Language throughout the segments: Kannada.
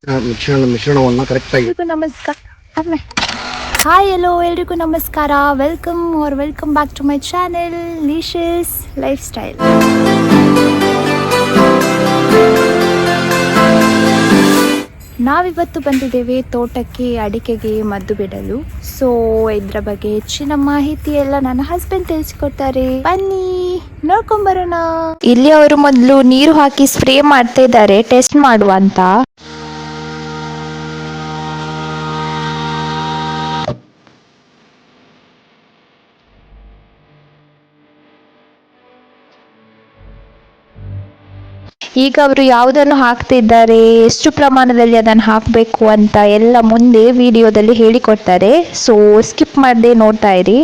ಮಿಶ್ರಣವನ್ನು ಕರೆಕ್ಟಾಗಿ. ನಮಸ್ಕಾರ. ಹಾಯ್ ಎಲ್ಲೋ ಎಲ್ರಿಗೂ ನಮಸ್ಕಾರ. Welcome back to my channel ಲಿಶಸ್ ಲೈಫ್ ಸ್ಟೈಲ್. ನಾವಿವತ್ತು ಬಂದಿದ್ದೇವೆ ತೋಟಕ್ಕೆ ಅಡಿಕೆಗೆ ಮದ್ದು ಬಿಡಲು. ಸೊ ಇದ್ರ ಬಗ್ಗೆ ಹೆಚ್ಚಿನ ಮಾಹಿತಿ ಎಲ್ಲ ನನ್ನ ಹಸ್ಬೆಂಡ್ ತಿಳಿಸಿಕೊಡ್ತಾರೆ. ಬನ್ನಿ ನೋಡ್ಕೊಂಬರೋಣ. ಇಲ್ಲಿ ಅವರು ಮೊದಲು ನೀರು ಹಾಕಿ ಸ್ಪ್ರೇ ಮಾಡ್ತಾ ಇದ್ದಾರೆ, ಟೆಸ್ಟ್ ಮಾಡುವಂತ. ಈಗ ಅವರು ಯಾವುದನ್ನು ಹಾಕ್ತಿದ್ದಾರೆ, ಎಷ್ಟು ಪ್ರಮಾಣದಲ್ಲಿ ಅದನ್ನು ಹಾಕಬೇಕು ಅಂತ ಎಲ್ಲ ಮುಂದೆ ವಿಡಿಯೋದಲ್ಲಿ ಹೇಳಿಕೊಡ್ತಾರೆ. ಸೊ ಸ್ಕಿಪ್ ಮಾಡದೆ ನೋಡ್ತಾ ಇರಿ.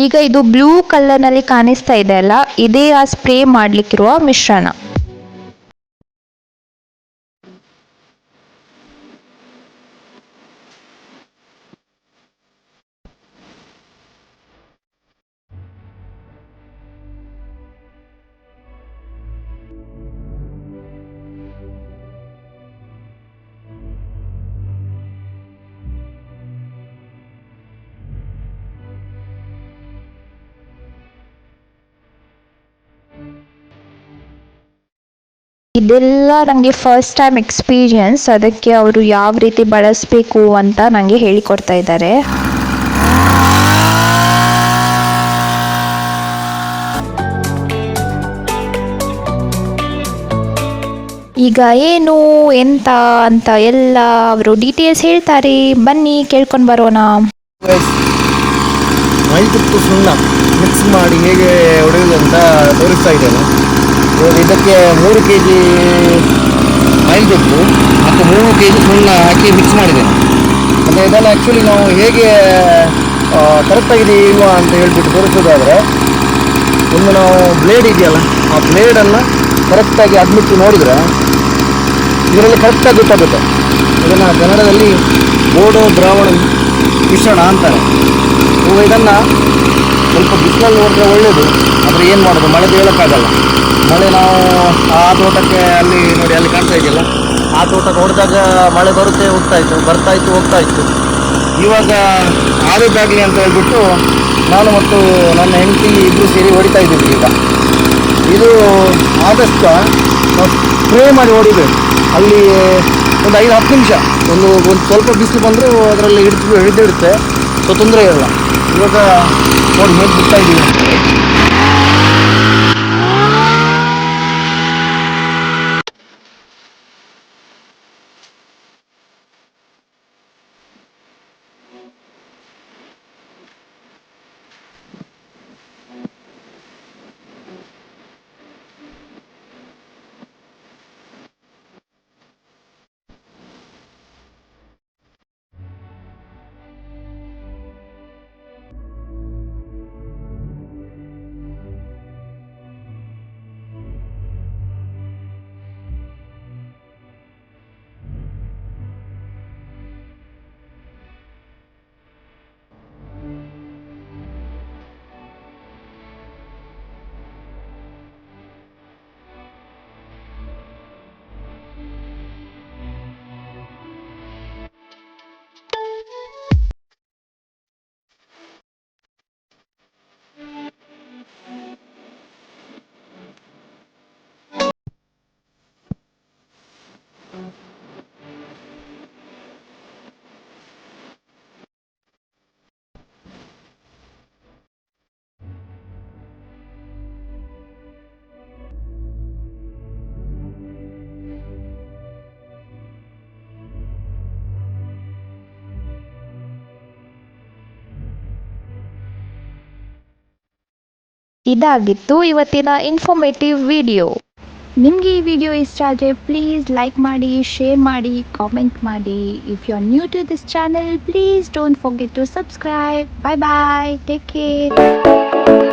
ಈಗ ಇದು ಬ್ಲೂ ಕಲರ್ನಲ್ಲಿ ಕಾಣಿಸ್ತಾ ಇದೆ ಅಲ್ಲ, ಇದೇ ಆ ಸ್ಪ್ರೇ ಮಾಡ್ಲಿಕ್ಕಿರುವ ಮಿಶ್ರಣ. ಇದೆಲ್ಲ ನನಗೆ ಫಸ್ಟ್ ಟೈಮ್ ಎಕ್ಸ್ಪೀರಿಯನ್ಸ್, ಅದಕ್ಕೆ ಅವರು ಯಾವ ರೀತಿ ಬಳಸಬೇಕು ಅಂತ ನನಗೆ ಹೇಳಿಕೊಡ್ತಾ ಇದ್ದಾರೆ. ಈಗ ಏನು ಎಂತ ಅಂತ ಎಲ್ಲ ಅವರು ಡೀಟೇಲ್ಸ್ ಹೇಳ್ತಾರೆ. ಬನ್ನಿ ಕೇಳ್ಕೊಂಡು ಬರೋಣ. ಮೈತುತ್ತು ಸುಣ್ಣ ಮಿಕ್ಸ್ ಮಾಡಿ ಹೇಗೆ ಹೊಡೆಯುವುದು ಅಂತ ತೋರಿಸ್ತಾ ಇದ್ದೇನೆ. ಇವಾಗ ಇದಕ್ಕೆ 3 kg ಮೈಲ್ದುಪ್ಪು ಮತ್ತು 3 kg ಸುಣ್ಣ ಹಾಕಿ ಮಿಕ್ಸ್ ಮಾಡಿದ್ದೇನೆ. ಮತ್ತು ಇದನ್ನು ಆ್ಯಕ್ಚುಲಿ ನಾವು ಹೇಗೆ ಕರೆಕ್ಟಾಗಿದೆ ಇಲ್ವಾ ಅಂತ ಹೇಳ್ಬಿಟ್ಟು ತೋರಿಸೋದಾದರೆ, ಒಂದು ನಾವು ಬ್ಲೇಡ್ ಇದೆಯಲ್ಲ, ಆ ಬ್ಲೇಡನ್ನು ಕರೆಕ್ಟಾಗಿ ಅದ್ಮಿಟ್ಟು ನೋಡಿದರೆ ಇದರಲ್ಲಿ ಕರೆಕ್ಟಾಗಿ ಗೊತ್ತಾಗುತ್ತೆ. ಇದನ್ನು ಕನ್ನಡದಲ್ಲಿ ಬೋಡೋ ದ್ರಾವಣ ಮಿಶ್ರಣ ಅಂತಾರೆ. ಇದನ್ನು ಸ್ವಲ್ಪ ಬಿಸಿಲಲ್ಲಿ ನೋಡಿದ್ರೆ ಒಳ್ಳೆಯದು, ಆದರೆ ಏನು ಮಾಡೋದು, ಮಳೆದು ಹೇಳೋಕ್ಕಾಗಲ್ಲ. ಮಳೆ ನಾವು ಆ ತೋಟಕ್ಕೆ ಅಲ್ಲಿ ನೋಡಿ, ಅಲ್ಲಿ ಕಾಣ್ತಾ ಇದೆಯಲ್ಲ, ಆ ತೋಟಕ್ಕೆ ಹೊಡೆದಾಗ ಮಳೆ ಬರ್ತಾಯಿತ್ತು ಹೋಗ್ತಾ ಇತ್ತು. ಇವಾಗ ಆರೋಗ್ಯಾಗಲಿ ಅಂತ ಹೇಳ್ಬಿಟ್ಟು ನಾನು ಮತ್ತು ನನ್ನ ಹೆಂಡತಿ ಇಬ್ಬರು ಸೇರಿ ಹೊಡಿತಾ ಇದ್ದೀವಿ. ಈಗ ಇದು ಆದಷ್ಟು ನಾವು ಸ್ಪ್ರೇ ಮಾಡಿ ಹೊಡಿಬೇಕು. ಅಲ್ಲಿ ಒಂದು 5-10 ನಿಮಿಷ ಒಂದು ಸ್ವಲ್ಪ ಬಿಸಿಲು ಬಂದರೂ ಅದರಲ್ಲಿ ಹಿಡಿದಿಡುತ್ತೆ, ಸೊ ತೊಂದರೆ ಇರಲ್ಲ. ಇವಾಗ ನೋಡಿ ಹೇಗೆ ಬಿಡ್ತಾ ಇದ್ದೀವಿ. ಇದಾಗಿತ್ತು ಇವತ್ತಿನ ಇನ್ಫಾರ್ಮೇಟಿವ್ ವಿಡಿಯೋ. ನಿಮಗೆ ಈ ವಿಡಿಯೋ ಇಷ್ಟ ಆದರೆ ಪ್ಲೀಸ್ ಲೈಕ್ ಮಾಡಿ, ಶೇರ್ ಮಾಡಿ, ಕಾಮೆಂಟ್ ಮಾಡಿ. If you are new to this channel, please don't forget to subscribe. Bye bye, take care.